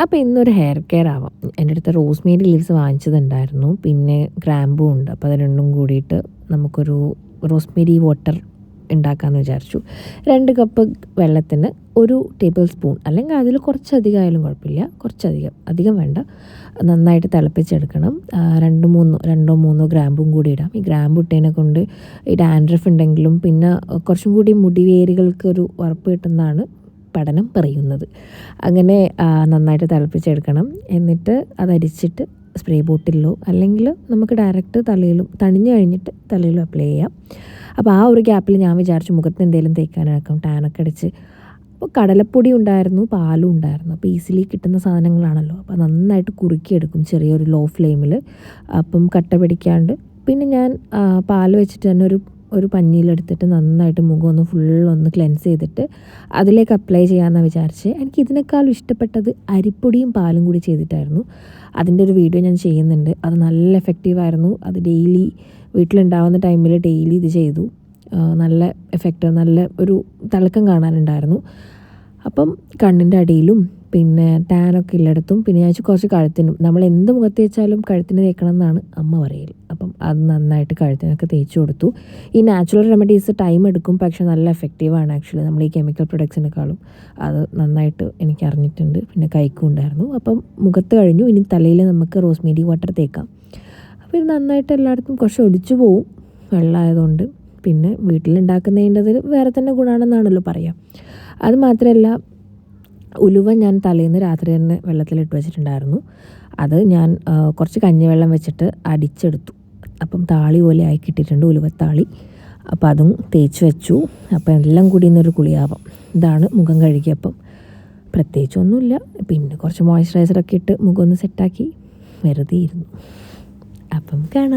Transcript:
അപ്പോൾ ഇന്നൊരു hair care ആവാം. എൻ്റെ അടുത്ത് റോസ്മേരി ലീവ്സ് വാങ്ങിച്ചതുണ്ടായിരുന്നു, പിന്നെ ഗ്രാമ്പൂ ഉണ്ട്. അപ്പോൾ അത് രണ്ടും കൂടിയിട്ട് നമുക്കൊരു റോസ്മേരി വാട്ടർ ഉണ്ടാക്കാമെന്ന് വിചാരിച്ചു. 2 കപ്പ് വെള്ളത്തിന് 1 ടേബിൾ സ്പൂൺ, അല്ലെങ്കിൽ അതിൽ കുറച്ചധികം ആയാലും കുഴപ്പമില്ല, അധികം വേണ്ട, നന്നായിട്ട് തിളപ്പിച്ചെടുക്കണം. 2-3 ഗ്രാമ്പും കൂടി ഇടാം. ഈ ഗ്രാമ്പ് ഇട്ടതിനെ കൊണ്ട് ഈ ഡാൻഡ്രഫ് ഉണ്ടെങ്കിലും പിന്നെ കുറച്ചും കൂടി മുടിവേരുകൾക്കൊരു ഉറപ്പ് കിട്ടുന്നതാണ് പഠനം പറയുന്നത്. അങ്ങനെ നന്നായിട്ട് തിളപ്പിച്ചെടുക്കണം. എന്നിട്ട് അതരിച്ചിട്ട് സ്പ്രേ ബോട്ടിലോ അല്ലെങ്കിൽ നമുക്ക് ഡയറക്റ്റ് തലയിലും തണിഞ്ഞു കഴിഞ്ഞിട്ട് തലയിലും അപ്ലൈ ചെയ്യാം. അപ്പോൾ ആ ഒരു ഗ്യാപ്പിൽ ഞാൻ വിചാരിച്ചു മുഖത്ത് എന്തെങ്കിലും തേക്കാനാക്കാം, ടാനൊക്കെ അടിച്ച്. അപ്പോൾ കടലപ്പൊടി ഉണ്ടായിരുന്നു, പാലും ഉണ്ടായിരുന്നു. അപ്പോൾ ഈസിലി കിട്ടുന്ന സാധനങ്ങളാണല്ലോ. അപ്പോൾ നന്നായിട്ട് കുറുക്കിയെടുക്കും ചെറിയൊരു ലോ ഫ്ലെയിമിൽ, അപ്പം കട്ട പിടിക്കാണ്ട്. പിന്നെ ഞാൻ പാൽ വെച്ചിട്ട് തന്നെ ഒരു പഞ്ഞിയിലെടുത്തിട്ട് നന്നായിട്ട് മുഖം ഫുള്ളൊന്ന് ക്ലെൻസ് ചെയ്തിട്ട് അതിലേക്ക് അപ്ലൈ ചെയ്യാമെന്നാണ് വിചാരിച്ചത്. എനിക്ക് ഇതിനേക്കാളും ഇഷ്ടപ്പെട്ടത് അരിപ്പൊടിയും പാലും കൂടി ചെയ്തിട്ടായിരുന്നു. അതിൻ്റെ ഒരു വീഡിയോ ഞാൻ ചെയ്യുന്നുണ്ട്. അത് നല്ല എഫക്റ്റീവായിരുന്നു. അത് ഡെയിലി വീട്ടിലുണ്ടാവുന്ന ടൈമിൽ ഡെയിലി ഇത് ചെയ്തു. നല്ല എഫക്റ്റ്, നല്ല ഒരു തിളക്കം കാണാനുണ്ടായിരുന്നു. അപ്പം കണ്ണിൻ്റെ അടിയിലും പിന്നെ ടാനൊക്കെ ഉള്ളിടത്തും, പിന്നെ ഞാൻ കുറച്ച് കഴുത്തിനും, നമ്മൾ എന്ത് മുഖത്ത് തേച്ചാലും കഴുത്തിന് തേക്കണം എന്നാണ് അമ്മ പറയൽ. അപ്പം അത് നന്നായിട്ട് കഴുത്തിനൊക്കെ തേച്ച് കൊടുത്തു. ഈ നാച്ചുറൽ റെമഡീസ് ടൈം എടുക്കും, പക്ഷെ നല്ല എഫക്റ്റീവാണ് ആക്ച്വലി നമ്മൾ ഈ കെമിക്കൽ പ്രൊഡക്ട്സിനെക്കാളും. അത് നന്നായിട്ട് എനിക്ക് അറിഞ്ഞിട്ടുണ്ട്. പിന്നെ കൈക്കും ഉണ്ടായിരുന്നു. അപ്പം മുഖത്ത് കഴിഞ്ഞു, ഇനി തലയിൽ നമുക്ക് റോസ്മേരി വാട്ടർ തേക്കാം. അപ്പോൾ ഇത് നന്നായിട്ട് എല്ലായിടത്തും കുറച്ച് ഒലിച്ചു പോവും വെള്ളമായതുകൊണ്ട്. പിന്നെ വീട്ടിലുണ്ടാക്കുന്നതിൻ്റെ അത് വേറെ തന്നെ ഗുണമാണെന്നാണല്ലോ പറയാം. അത് മാത്രമല്ല, ഉലുവ ഞാൻ തലേന്ന് രാത്രി തന്നെ വെള്ളത്തിലിട്ട് വെച്ചിട്ടുണ്ടായിരുന്നു. അത് ഞാൻ കുറച്ച് കഞ്ഞിവെള്ളം വെച്ചിട്ട് അടിച്ചെടുത്തു. അപ്പം താളി പോലെ ആയി കിട്ടിയിട്ടുണ്ട്, ഉലുവത്താളി. അപ്പോൾ അതും തേച്ച് വെച്ചു. അപ്പോൾ എല്ലാം കൂടി ഇന്നൊരു കുളിയാവാം. ഇതാണ് മുഖം കഴുകിയപ്പം. പ്രത്യേകിച്ചൊന്നുമില്ല. പിന്നെ കുറച്ച് മോയ്സ്ചറൈസറൊക്കെ ഇട്ട് മുഖം ഒന്ന് സെറ്റാക്കി വെറുതെ ഇരുന്നു. അപ്പം കാണാം.